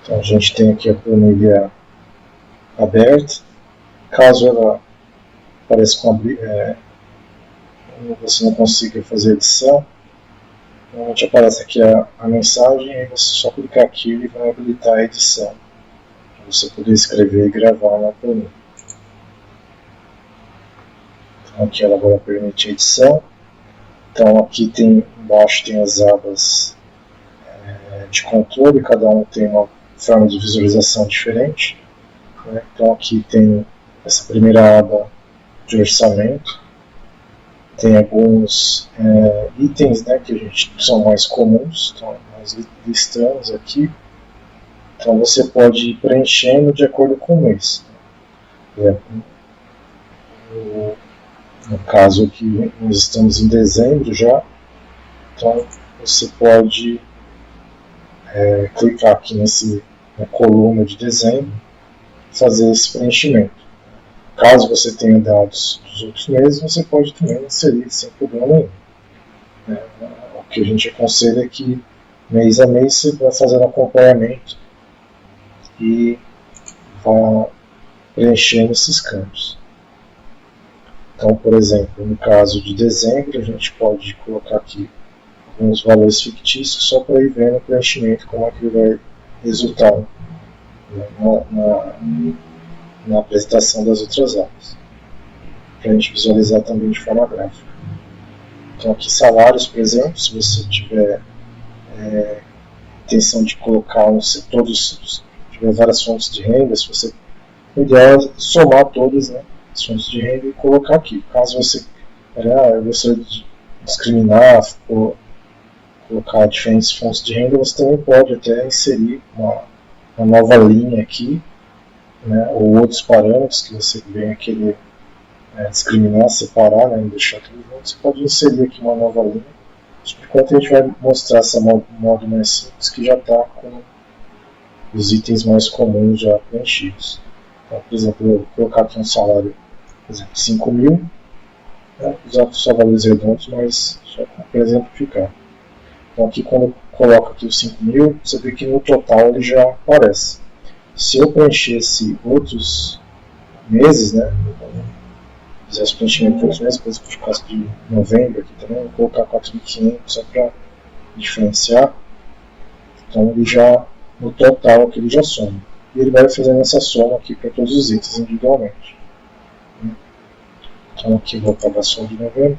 Então a gente tem aqui a planilha aberta. Caso ela apareça com você não consiga fazer edição, normalmente aparece aqui a mensagem e você só clicar aqui e vai habilitar a edição, para você poder escrever e gravar na planilha. Então aqui ela agora permite a edição. Então aqui embaixo tem as abas de controle, cada um tem uma forma de visualização diferente. Né? Então aqui tem essa primeira aba de orçamento, tem alguns itens, né, que são mais comuns, então nós listamos aqui. Então você pode ir preenchendo de acordo com o mês. No caso aqui nós estamos em dezembro já, então você pode clicar aqui na coluna de dezembro e fazer esse preenchimento. Caso você tenha dados dos outros meses, você pode também inserir sem problema nenhum. O que a gente aconselha é que mês a mês você vai fazendo acompanhamento e vai preenchendo esses campos. Então, por exemplo, no caso de dezembro, a gente pode colocar aqui alguns valores fictícios só para ir vendo o preenchimento, como é que vai resultar na apresentação das outras áreas, para a gente visualizar também de forma gráfica. Então aqui salários, por exemplo, se você tiver intenção de colocar tiver várias fontes de renda, o ideal é somar todas, né, as fontes de renda e colocar aqui. Caso você eu gostaria de discriminar ou colocar diferentes fontes de renda, você também pode até inserir uma nova linha aqui, né, ou outros parâmetros que você venha querer discriminar, separar, né, deixar tudo junto. Você pode inserir aqui uma nova linha. Por enquanto a gente vai mostrar essa modo mais simples, que já está com os itens mais comuns já preenchidos. Então, por exemplo, eu vou colocar aqui um salário, por exemplo, 5 mil, né, usar só valores redondos, mas só para exemplificar. Então aqui quando eu coloco aqui os 5 mil, você vê que no total ele já aparece. Se eu preenchesse outros meses, né, fizesse preenchimento de outros meses, por exemplo, no caso de novembro aqui também, vou colocar 4.500 só para diferenciar. Então ele já, no total aqui ele já soma. E ele vai fazendo essa soma aqui para todos os itens individualmente. Então aqui eu vou apagar só de novembro.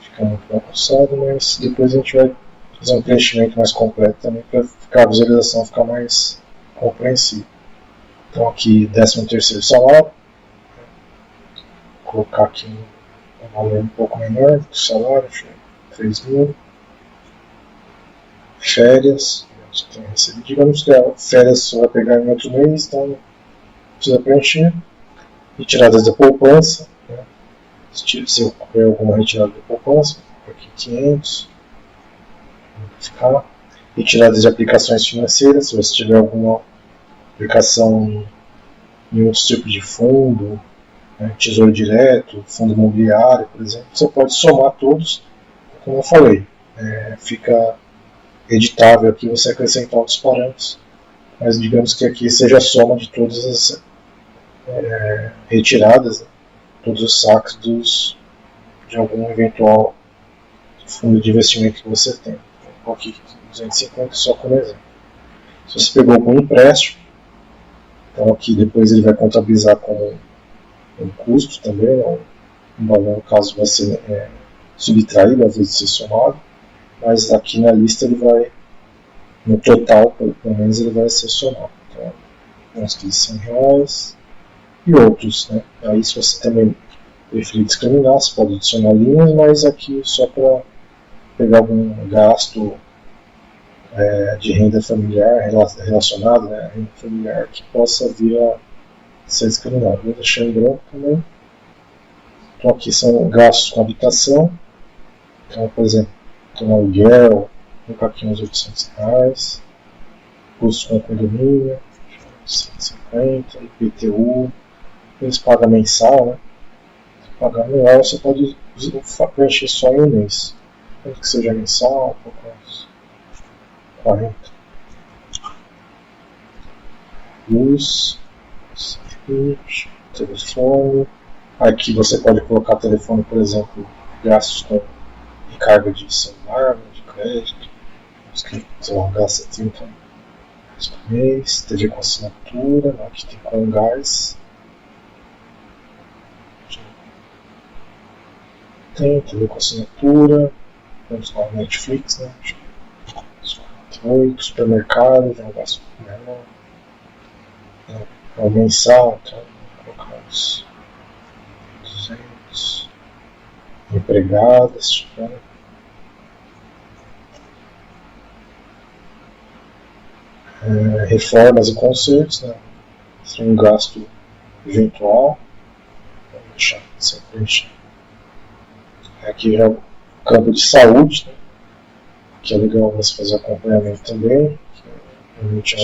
Fica muito bagunçado, mas depois a gente vai fazer um preenchimento mais completo também para a visualização ficar mais compreensível. Então aqui 13º salário, vou colocar aqui um valor um pouco menor do salário, 3.000. Férias, você tem recebido, digamos que a férias você vai pegar em outro mês, então não precisa preencher. Retiradas da poupança, né? Se ocorrer alguma retirada da poupança, aqui 500. Retiradas de aplicações financeiras, se você tiver alguma aplicação em outro tipo de fundo, né, tesouro direto, fundo imobiliário, por exemplo, você pode somar todos, como eu falei, fica editável aqui você acrescentar outros parâmetros, mas digamos que aqui seja a soma de todas as retiradas, né, todos os saques de algum eventual fundo de investimento que você tem. Então, aqui 250 só como exemplo. Se você pegou algum empréstimo, então aqui depois ele vai contabilizar como um custo também, um valor, caso vai ser subtraído, às vezes ser somado, mas aqui na lista ele vai, no total, pelo menos ele vai ser somado. Então, uns aqui de R$100 e outros, né? Aí se você também preferir discriminar, você pode adicionar linhas, mas aqui só para pegar algum gasto de renda familiar relacionado, né, renda familiar que possa vir a ser discriminado. Vou deixar em branco também. Então aqui são gastos com habitação. Então, por exemplo, tem um aluguel, vou colocar aqui uns R$800. Custos com condomínio, 150, IPTU, eles pagam mensal, né? Se pagar anual, você pode preencher só em um mês. Tanto que seja mensal, uns 40. luz, telefone. Aqui você pode colocar telefone, por exemplo, gastos com recarga de celular, de crédito, sei lá, gasta 30 reais por mês, TV com assinatura, aqui tem com gás. Tem TV com assinatura, vamos lá, Netflix, né? 8, supermercado, já gasto menor. É o mensal, então vou colocar uns 200. Empregadas, tiver. Reformas e concertos, né? Tem um gasto eventual. Vamos deixar sempre encher. Aqui já é o campo de saúde, né? Que é legal você fazer acompanhamento também. Realmente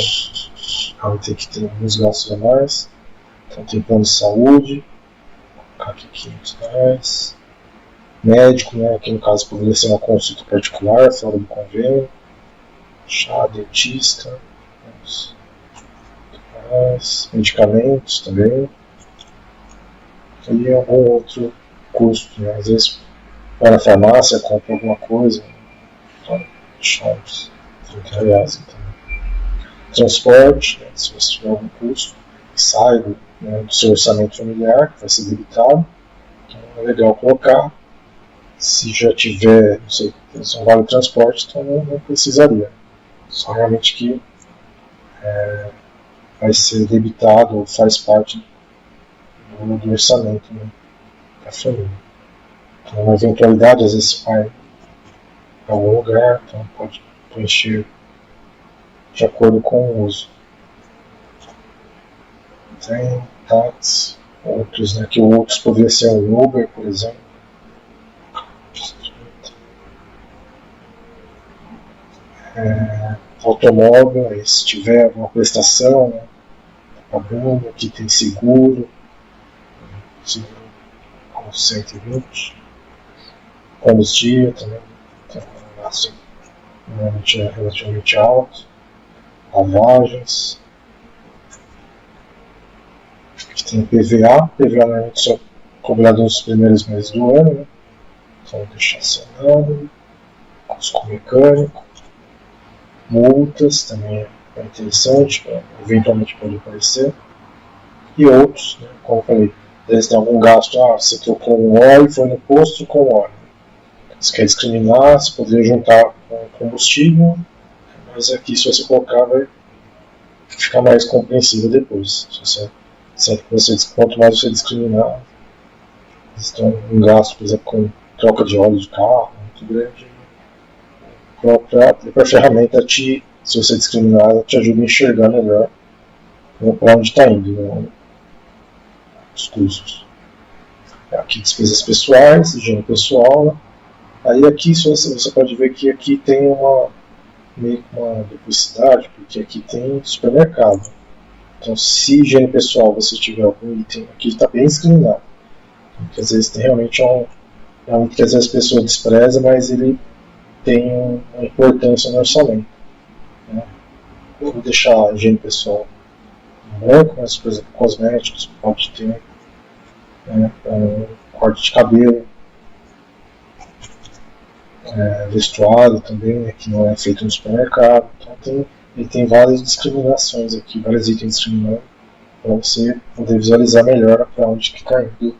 vai ter que ter alguns gastos a mais. Então tem plano de saúde. Vou colocar aqui 500 reais. Médico, né? Aqui no caso poderia ser uma consulta particular, fora do convênio. Chá, dentista. Medicamentos também. E algum outro custo, né? Às vezes vai na farmácia, compra alguma coisa. Então, deixar uns 30 reais. Então. Transporte, né? Se você tiver algum custo que sai do seu orçamento familiar, que vai ser debitado. Então é legal colocar. Se já tiver, não sei, um vale transporte, então não precisaria. Só realmente que vai ser debitado ou faz parte do orçamento, né, da família. Então, uma eventualidade, às vezes vai para algum lugar, então pode preencher de acordo com o uso. Tem táxi, outros, né, que outros poderiam ser um Uber, por exemplo. Automóvel, aí, se tiver alguma prestação, né, pagando, aqui tem seguro com 120, combustível também, tem um gasto relativamente alto, lavagens, aqui tem PVA normalmente só cobrado nos primeiros meses do ano, né, então deixar assinado, custo mecânico, multas também é interessante, eventualmente pode aparecer, e outros, né, como eu falei, se tem algum gasto, você trocou um óleo e foi no posto com óleo. Você quer discriminar, você poderia juntar com combustível, mas aqui se você colocar vai ficar mais compreensível depois. Quanto mais você discriminar, então um gasto, por exemplo, com troca de óleo de carro muito grande, a própria ferramenta se você discriminar, ela te ajuda a enxergar melhor para onde está indo, né, os custos. Aqui despesas pessoais, higiene pessoal, né? Aí aqui você pode ver que aqui tem meio que uma duplicidade, porque aqui tem supermercado. Então se higiene pessoal você tiver algum item, aqui está bem discriminado. Porque às vezes tem realmente um item que às vezes a pessoa despreza, mas ele tem uma importância no orçamento. Né? Eu vou deixar a higiene pessoal em branco, mas por exemplo cosméticos pode ter, né, corte de cabelo, vestuário também, né, que não é feito no supermercado. Então ele tem várias discriminações aqui, vários itens discriminando, para você poder visualizar melhor para onde que está indo,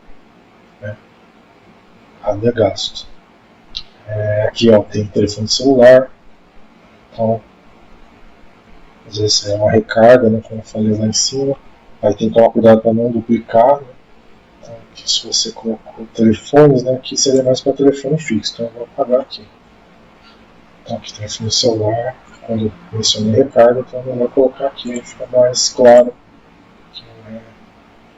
né, cada gasto. Aqui tem telefone celular, então às vezes é uma recarga, né, como eu falei lá em cima, aí tem que tomar cuidado para não duplicar, né. Então, aqui, se você colocou telefones, né, aqui seria mais para telefone fixo, então eu vou apagar aqui. Então aqui telefone celular, quando eu mencionei recarga, então eu vou colocar aqui, fica mais claro que não é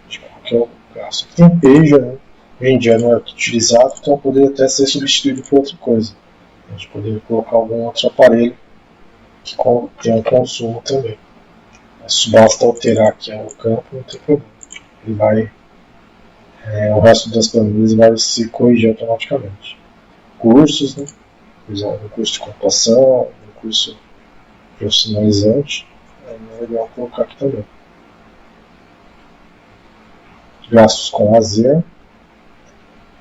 de qualquer gasto. Aqui tem pager, né, hoje em dia não é utilizado, então poderia até ser substituído por outra coisa. A gente poderia colocar algum outro aparelho que tem um consumo também. Mas basta alterar aqui o campo, não tem problema. Ele vai, o resto das planilhas vai se corrigir automaticamente. Cursos, né? Por exemplo, um curso de computação, um curso profissionalizante, é legal colocar aqui também. gastos com lazer,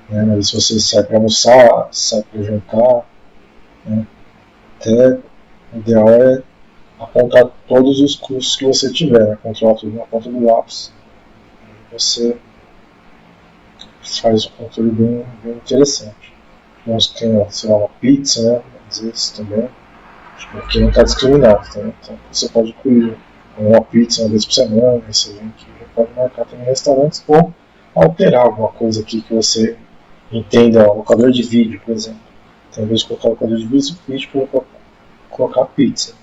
né? Mas se você sai para almoçar, sai para jantar, né? Até o ideal é apontar todos os custos que você tiver, né? Controlar tudo na ponta do lápis. Você faz um controle bem interessante. Nós temos, sei lá, uma pizza, né? Às vezes também. Aqui não está discriminado, tá? Então você pode incluir uma pizza uma vez por semana, você vem aqui, pode marcar também restaurantes ou alterar alguma coisa aqui que você entenda, ó, locador de vídeo, por exemplo. Então, em vez de colocar locador de vídeo, colocar pizza.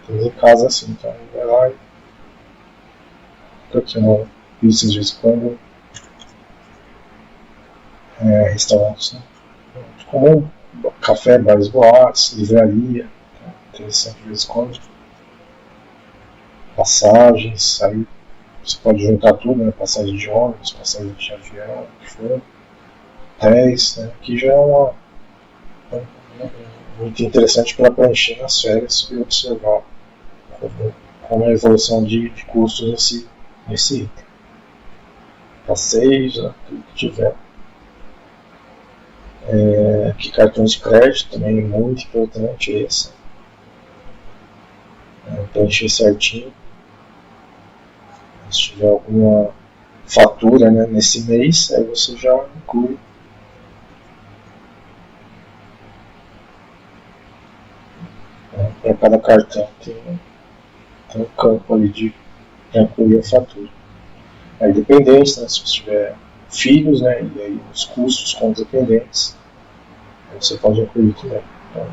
Temos em casa assim, então vai lá e coloca aqui uma pizza de vez em quando, restaurantes, né? Comum, café, bares, boates, livraria, tá? Interessante de vez em quando. Passagens, aí você pode juntar tudo, né? Passagem de ônibus, passagem de avião, o que for, hotéis, né? Que já é muito interessante para preencher nas férias e observar como é a evolução de custos nesse item. Passeios, né? Tudo que tiver. Aqui cartões de crédito também é muito importante esse. Preencher certinho. Se tiver alguma fatura, né, nesse mês, aí você já inclui. Para cada cartão tem um campo ali de incluir a fatura. Aí dependentes, né, se você tiver filhos, né, e aí os custos com os dependentes, você pode incluir também. Então,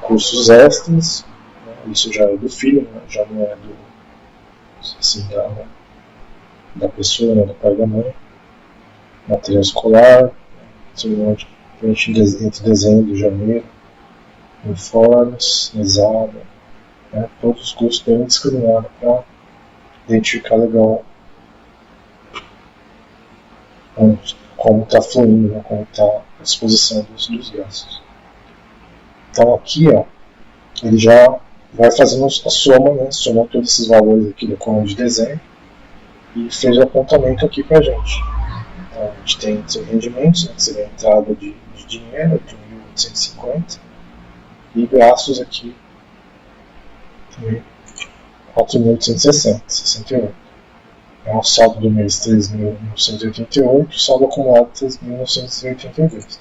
custos extras, né, isso já é do filho, né, já não é do assim, da pessoa, né, do pai e da mãe. Material escolar, entre dezembro e janeiro, uniformes, mesada, né, todos os custos bem discriminados para identificar legal como está fluindo, né, como está a exposição dos gastos. Então aqui, ó, ele já vai fazendo a soma, né, somou todos esses valores aqui do coluna de dezembro e fez o apontamento aqui para a gente. Então a gente tem os rendimentos, né, que seria a entrada de dinheiro, 8.850, e gastos aqui também 4.860, o saldo do mês 3.988, o saldo acumulado 3.982.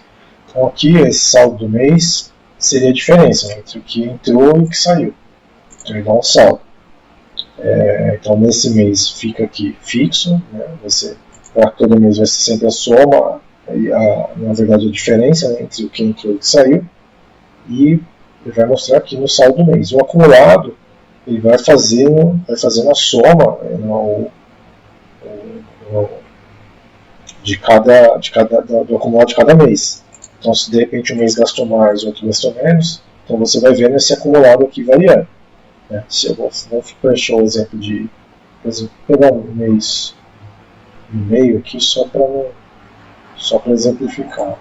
Então aqui esse saldo do mês seria a diferença, né, entre o que entrou e o que saiu. Então ele dá um saldo. Então nesse mês fica aqui fixo, né, para todo mês vai ser sempre a soma, na verdade a diferença, né, entre o que entrou e o que saiu, e ele vai mostrar aqui no saldo do mês. O acumulado ele vai fazendo a soma, né, do acumulado de cada mês. Então, se de repente um mês gastou mais, outro gastou menos, então você vai vendo esse acumulado aqui variando. Né? Se eu vou fechar o exemplo de, por exemplo, pegar um mês e meio aqui só para exemplificar.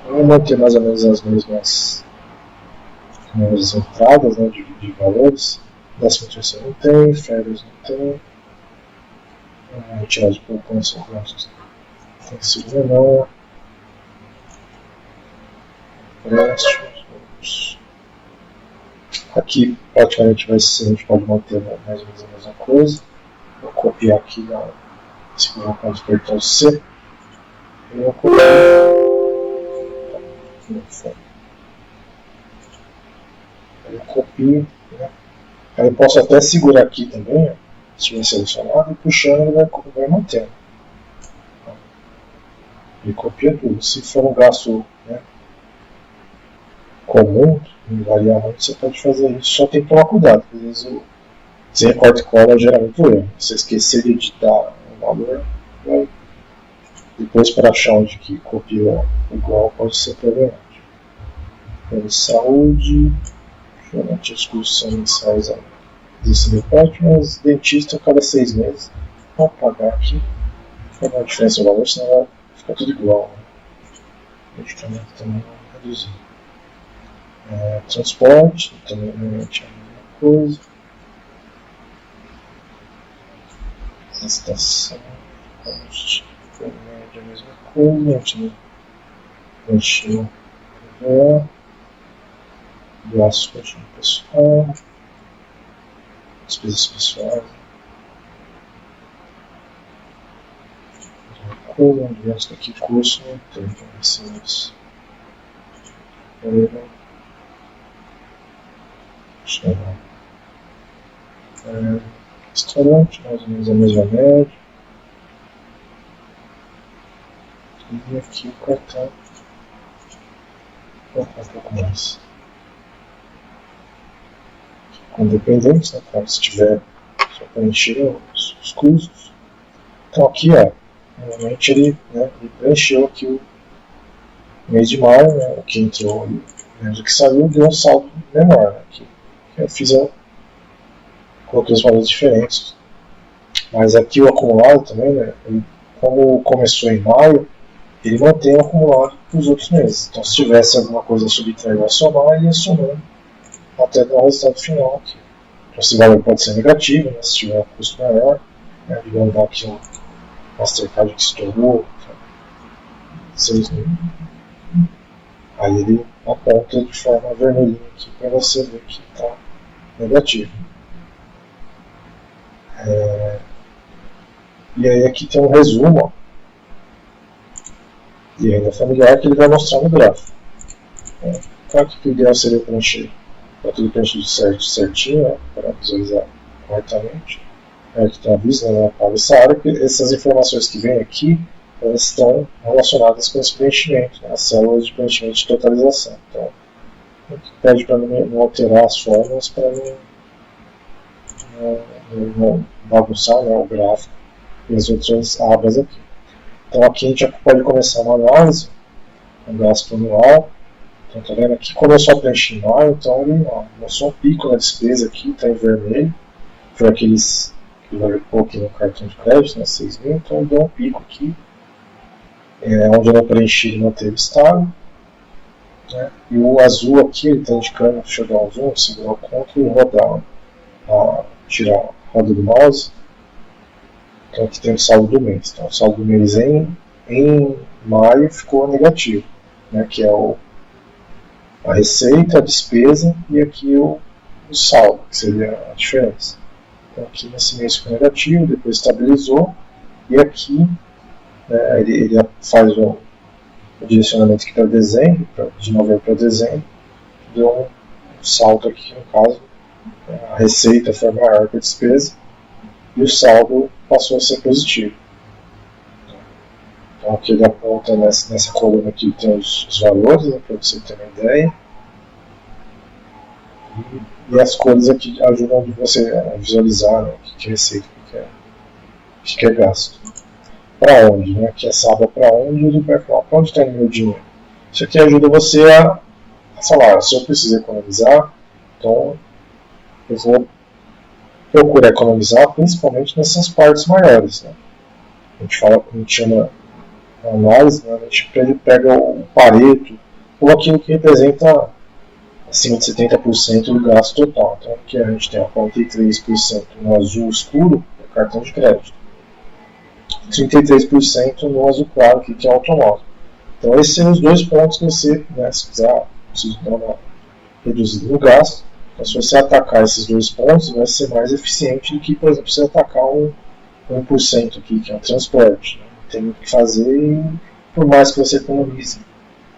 Eu vou manter mais ou menos as mesmas entradas, né, de valores. 13º não tem, férias não tem, retirada de poupança tem que ser menor, empréstimos. Aqui praticamente vai ser, a gente pode manter mais ou menos a mesma coisa. Vou copiar aqui se colocar o cartão C. Eu vou copiar. Eu copio, né? Aí eu posso até segurar aqui também, se tiver selecionado, e puxando ele vai mantendo. Ele copia tudo. Se for um gasto, né, comum, não varia muito, você pode fazer isso. Só tem que tomar cuidado, porque às vezes você recorta e cola gera muito erro. Se você esquecer de editar o valor, depois para achar onde que copiou igual pode ser problemático. Plano de saúde, geralmente os custos são mensais desse repórter, mas dentista a cada 6 meses. Vou pagar aqui, não vai dar diferença no valor, senão vai ficar tudo igual. Né? Medicamento também vai reduzir. Transporte, também normalmente é a mesma coisa. Estação, Post, foi média, a mesma coisa, a gente preencheu gasto contínuo pessoal, despesas pessoais, como digamos aqui curso, tem informações, restaurante, mais ou menos a mesma média, e aqui o cartão, vou colocar um pouco mais. Com dependentes, né, quando se tiver só preencher os custos. Então aqui, ó, normalmente ele preencheu aqui o mês de maio, né, o que entrou e menos o que saiu, deu um saldo menor. Né, aqui eu fiz coloquei os valores diferentes. Mas aqui o acumulado também, né, ele, como começou em maio, ele mantém o acumulado para os outros meses. Então se tivesse alguma coisa a subtrair ou a somar, ele ia somando até dar o resultado final aqui. Então, esse valor pode ser negativo, né, se tiver um custo maior, né, digamos dar aqui um Mastercard que estourou, 6 mil. Aí ele aponta de forma vermelhinha aqui para você ver que está negativo. E aí aqui tem um resumo, ó, de renda familiar que ele vai mostrar no gráfico. Claro que o ideal seria preencher, para tudo preenchido certinho, né, para visualizar corretamente. É que tem aviso, né, para essa área, que essas informações que vêm aqui, elas estão relacionadas com esse preenchimento, né, as células de preenchimento de totalização. Então, pede para não alterar as fórmulas para não bagunçar, né, o gráfico e as outras abas aqui. Então aqui a gente já pode começar uma análise, um gasto anual. Então tá vendo aqui, começou a preencher em maio, então ele mostrou um pico na despesa aqui, está em vermelho. Foi aqueles que eu coloquei no cartão de crédito, né, 6 mil, então deu um pico aqui. Onde eu não preenchi ele manteve estável. Né, e o azul aqui, ele está indicando, deixa eu dar um zoom, segurar o CTRL e rodar, tirar a roda do mouse. Então aqui tem o saldo do mês. Então o saldo do mês em maio ficou negativo, né, que é a receita, a despesa e aqui o saldo, que seria a diferença. Então aqui nesse mês ficou negativo, depois estabilizou e aqui, né, ele faz o direcionamento aqui para dezembro, de novembro para dezembro, deu um saldo aqui, no caso, a receita foi maior que a despesa e o saldo passou a ser positivo. Então aqui ele aponta nessa coluna aqui tem os valores, né, para você ter uma ideia. E as cores aqui ajudam você a visualizar, né, o que é receita, o que é gasto. Para onde? Né? Aqui essa aba para onde ele vai falar, para onde está indo meu dinheiro? Isso aqui ajuda você a falar, se eu preciso economizar, então eu vou procurar economizar principalmente nessas partes maiores. Né? A gente chama análise, né? Ele pega o Pareto, ou aquilo que representa acima de 70% do gasto total. Então aqui a gente tem 43% no azul escuro, é cartão de crédito. 33% no azul claro, que é automóvel. Então esses são os dois pontos que você, né, se quiser dar uma reduzida no gasto. Então, se você atacar esses dois pontos, vai ser mais eficiente do que, por exemplo, você atacar um 1% aqui, que é o transporte. Né? Tem que fazer, por mais que você economize,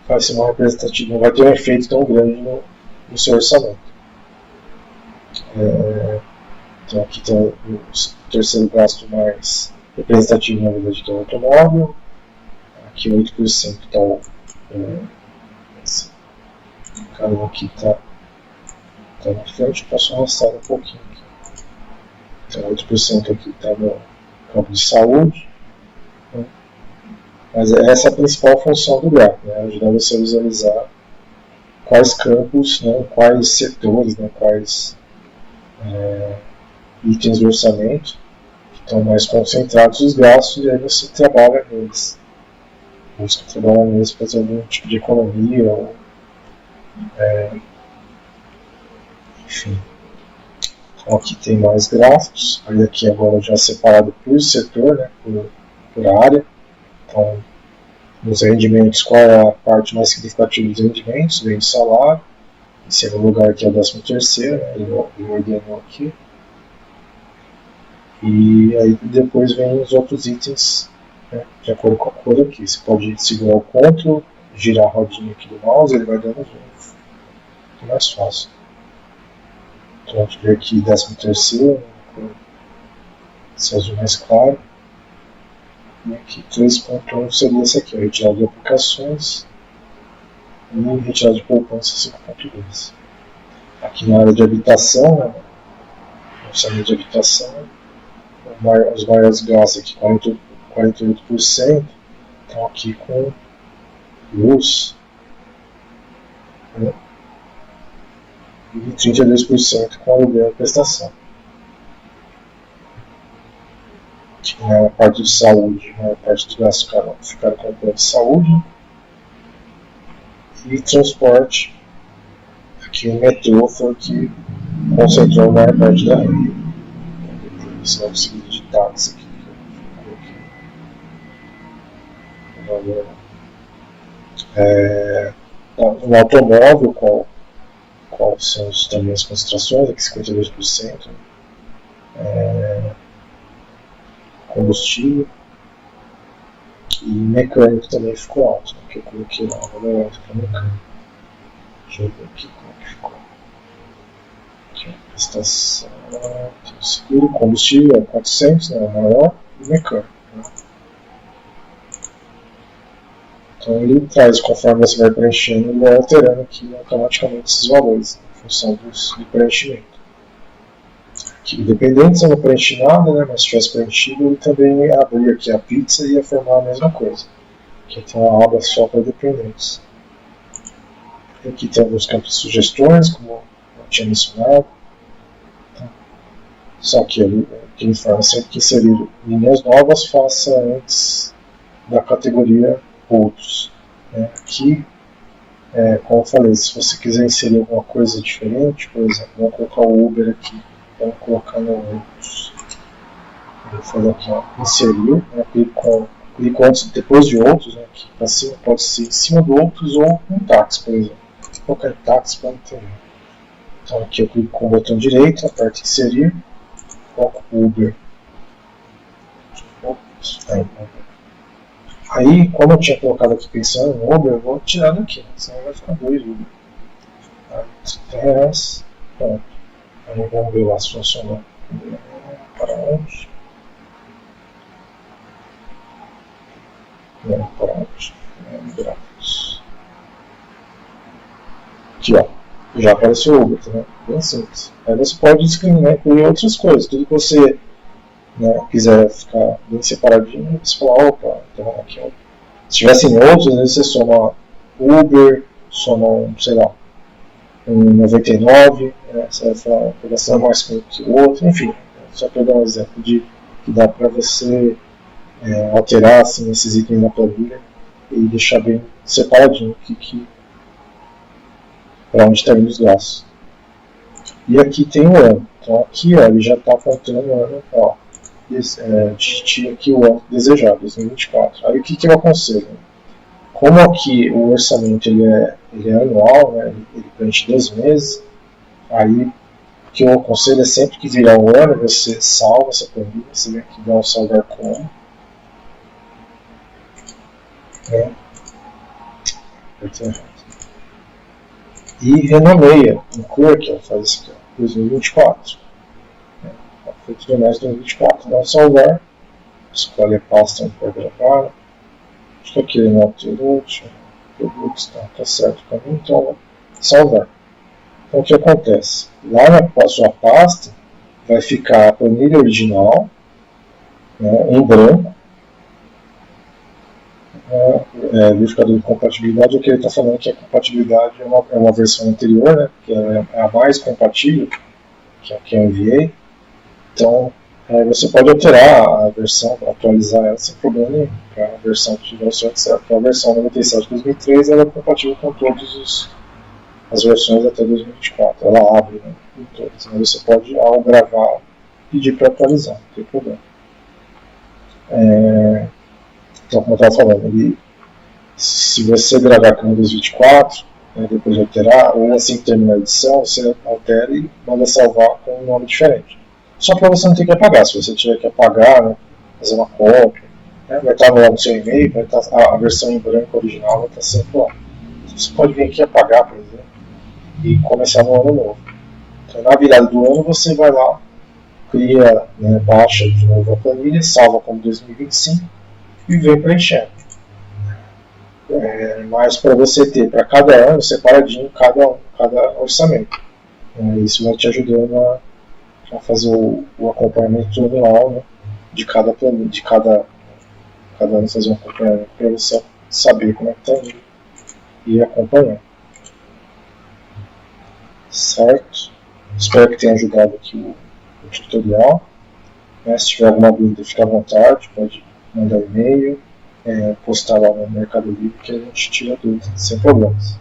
vai ser uma representativa, não vai ter um efeito tão grande no seu orçamento. Então aqui tem o terceiro gasto mais representativo, na verdade, que é o automóvel. Aqui 8% está esse cara aqui está na frente, posso arrastar um pouquinho aqui. Então 8% aqui está no campo de saúde. Né? Mas essa é a principal função do gráfico, né? Ajudar você a visualizar quais campos, né, quais setores, né, quais itens do orçamento que estão mais concentrados os gastos, e aí você trabalha neles. Busca trabalhar neles para fazer algum tipo de economia, ou, enfim. Então aqui tem mais gráficos, aí aqui agora já separado por setor, né, por por área. Então, nos rendimentos, qual é a parte mais significativa dos rendimentos? Vem do salário. Em segundo lugar, que é o 13º, né? Ele ordenou aqui. E aí depois vem os outros itens, né, de acordo com a cor aqui. Você pode segurar o Ctrl, girar a rodinha aqui do mouse, ele vai dando zoom. É mais fácil. Então a gente vê aqui 13º, esse azul mais claro. E aqui 3.1 seria esse aqui, retirada de aplicações e retirada de poupança 5.2. Aqui na área de habitação, né, orçamento de habitação, os maiores gastos aqui, 48%, estão aqui com luz, né, e 32% com aluguel e prestação. Aqui na parte de saúde, a maior parte dos gastos ficaram com o plano de saúde. E transporte, aqui o metrô foi o que concentrou a maior parte da renda. Esse novo seguido de táxi aqui que eu coloquei. No automóvel, qual são também as concentrações? Aqui 52%. Combustível. E mecânico também ficou alto, né, que eu coloquei lá, valor alto para mecânico. Deixa eu ver aqui como que ficou. Aqui, prestação, tem o seguro, combustível é 400, né, o maior, e mecânico. Né. Então ele traz, conforme você vai preenchendo, ele vai alterando aqui automaticamente esses valores, em função do preenchimento. Aqui, independente se eu não preenchi nada, né, mas se tivesse preenchido, ele também abria aqui a pizza e ia formar a mesma coisa. Aqui tem uma aba só para dependentes. Aqui tem alguns campos de sugestões, como eu tinha mencionado. Só que ele informa sempre que inserir linhas novas, faça antes da categoria outros. Aqui, como eu falei, se você quiser inserir alguma coisa diferente, por exemplo, vamos colocar o Uber aqui. Vamos colocar no outros. Vou fazer aqui, ó, inseriu, né, clico antes depois de outros, né, aqui para cima, pode ser em cima do outros ou um táxi, por exemplo. Vou colocar em táxi para entender. Então aqui eu clico com o botão direito, aperto inserir, coloco Uber. Aí, como eu tinha colocado aqui pensando no Uber, eu vou tirar daqui, senão vai ficar 2 Uber. Aí, R$30, pronto. Aí vamos ver lá se funciona para onde. Não, para onde? Gráficos. Aqui, ó. Já apareceu o Uber, tá? Bem simples. Aí você pode discriminar, incluir outras coisas. Tudo que você, né, quiser ficar bem separadinho, você fala, opa, então aqui, ó. Se tivessem outros, às vezes você soma Uber, soma, sei lá, um 99, né, você vai falar, pegação mais que o outro, enfim, só para dar um exemplo de que dá para você alterar assim, esses itens na planilha e deixar bem separadinho para onde está indo os gastos. E aqui tem o ano, então aqui ó, ele já está apontando o ano, ó, digite aqui o ano desejado, 2024. Aí o que eu aconselho? Como aqui o orçamento ele é anual, né, ele preenche 2 meses, aí o que eu aconselho é sempre que virar um ano, você salva essa planilha, você vem aqui dar um salvar como. E renomeia, inclui aqui, ó, faz isso aqui, ó, 2024. Foi tudo mais 2024. Dá um salvar, escolhe a pasta onde vai gravar. Acho que aqui ele não alterou, produtos, tá certo para mim, então salvar. Então o que acontece? Lá na sua pasta vai ficar a planilha original, né, em branco, verificador de compatibilidade, o que ele está falando que a compatibilidade é uma versão anterior, né, que é a mais compatível, que é a que eu enviei. Então você pode alterar a versão, atualizar ela sem problema nenhum, para a versão que tiver o certo. A versão 97 de 2003 ela é compatível com todas as versões até 2024. Ela abre, né, em todas. Mas você pode, ao gravar, pedir para atualizar, não tem problema. Então, como eu estava falando, se você gravar com o Windows 24, né, depois de alterar, ou assim que terminar a edição, você altera e manda salvar com um nome diferente. Só para você não ter que apagar. Se você tiver que apagar, né, fazer uma cópia, né, vai estar no seu e-mail, vai estar, a versão em branco original vai estar sempre lá. Então, você pode vir aqui apagar, por exemplo, e começar no ano novo. Então, na virada do ano, você vai lá, cria, né, baixa de novo a planilha, salva como 2025 e vem preenchendo. Mas para você ter para cada ano separadinho cada orçamento. Isso vai te ajudando a fazer o acompanhamento anual, né, de cada plano, de cada ano fazer um acompanhamento para você saber como é que está indo e acompanhar. Certo? Espero que tenha ajudado aqui o tutorial. Se tiver alguma dúvida, fique à vontade, pode mandar e-mail, postar lá no Mercado Livre que a gente tira dúvidas sem problemas.